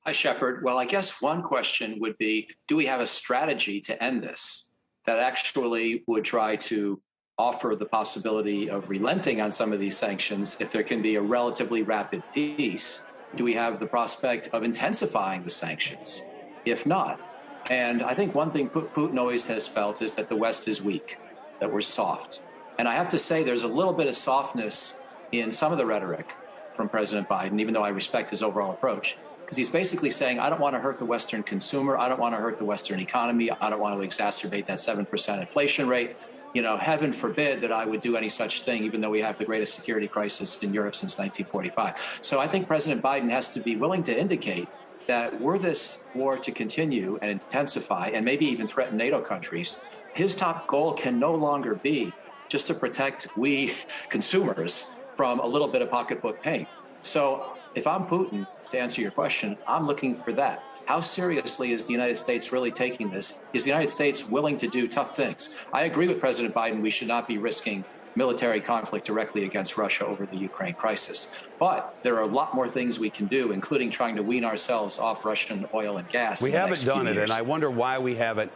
Hi, Shepard. Well, I guess one question would be, do we have a strategy to end this that actually would try to offer the possibility of relenting on some of these sanctions if there can be a relatively rapid peace? Do we have the prospect of intensifying the sanctions? If not, and I think one thing Putin always has felt is that the West is weak, that we're soft. And I have to say there's a little bit of softness in some of the rhetoric from President Biden, even though I respect his overall approach, because he's basically saying, I don't want to hurt the Western consumer. I don't want to hurt the Western economy. I don't want to exacerbate that 7% inflation rate. You know, heaven forbid that I would do any such thing, even though we have the greatest security crisis in Europe since 1945. So I think President Biden has to be willing to indicate that were this war to continue and intensify and maybe even threaten NATO countries, his top goal can no longer be just to protect we consumers from a little bit of pocketbook pain. So if I'm Putin, to answer your question, I'm looking for that. How seriously is the United States really taking this? Is the United States willing to do tough things? I agree with President Biden. We should not be risking military conflict directly against Russia over the Ukraine crisis. But there are a lot more things we can do, including trying to wean ourselves off Russian oil and gas. We haven't done it, and I wonder why we haven't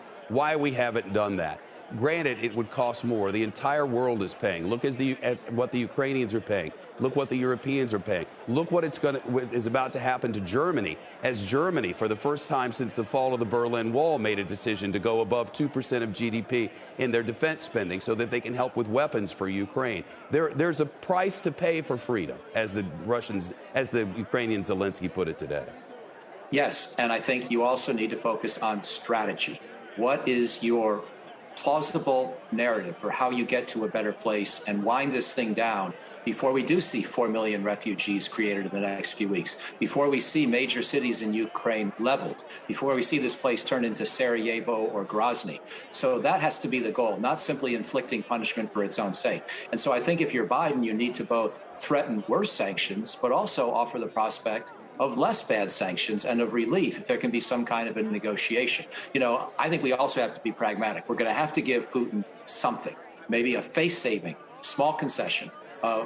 done that. Granted, it would cost more. The entire world is paying. Look at what the Ukrainians are paying. Look what the Europeans are paying. Look what is about to happen to Germany, as Germany, for the first time since the fall of the Berlin Wall, made a decision to go above 2% of GDP in their defense spending so that they can help with weapons for Ukraine. There's a price to pay for freedom, as the Ukrainian Zelensky put it today. Yes, and I think you also need to focus on strategy. What is your plausible narrative for how you get to a better place and wind this thing down before we do see 4 million refugees created in the next few weeks, before we see major cities in Ukraine leveled, before we see this place turn into Sarajevo or Grozny. So that has to be the goal, not simply inflicting punishment for its own sake. And so I think if you're Biden, you need to both threaten worse sanctions, but also offer the prospect of less bad sanctions and of relief if there can be some kind of a negotiation. You know, I think we also have to be pragmatic. We're going to have to give Putin something, maybe a face-saving, small concession,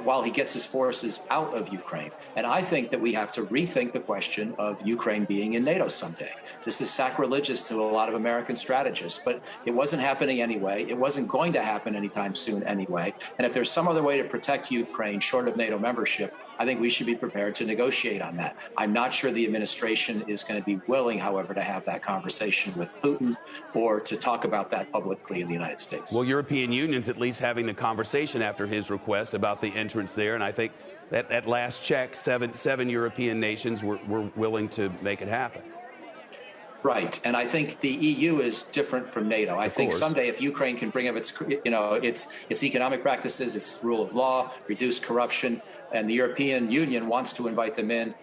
while he gets his forces out of Ukraine. And I think that we have to rethink the question of Ukraine being in NATO someday. This is sacrilegious to a lot of American strategists, but it wasn't happening anyway. It wasn't going to happen anytime soon anyway. And if there's some other way to protect Ukraine short of NATO membership, I think we should be prepared to negotiate on that. I'm not sure the administration is going to be willing, however, to have that conversation with Putin or to talk about that publicly in the United States. Well, European Union's at least having the conversation after his request about the entrance there. And I think that at last check, seven European nations were willing to make it happen. Right. And I think the EU is different from NATO. I think someday if Ukraine can bring up its economic practices, its rule of law, reduce corruption, and the European Union wants to invite them in,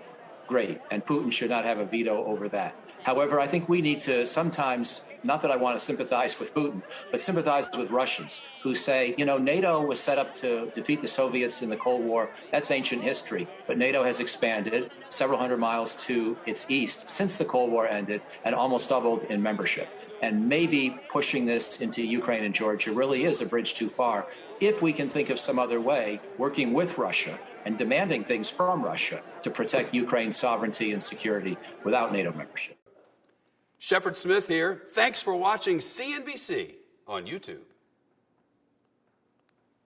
great. And Putin should not have a veto over that. However, I think we need to sometimes, not that I want to sympathize with Putin, but sympathize with Russians who say, you know, NATO was set up to defeat the Soviets in the Cold War. That's ancient history. But NATO has expanded several hundred miles to its east since the Cold War ended and almost doubled in membership. And maybe pushing this into Ukraine and Georgia really is a bridge too far if we can think of some other way, working with Russia and demanding things from Russia to protect Ukraine's sovereignty and security without NATO membership. Shepard Smith here. Thanks for watching CNBC on YouTube.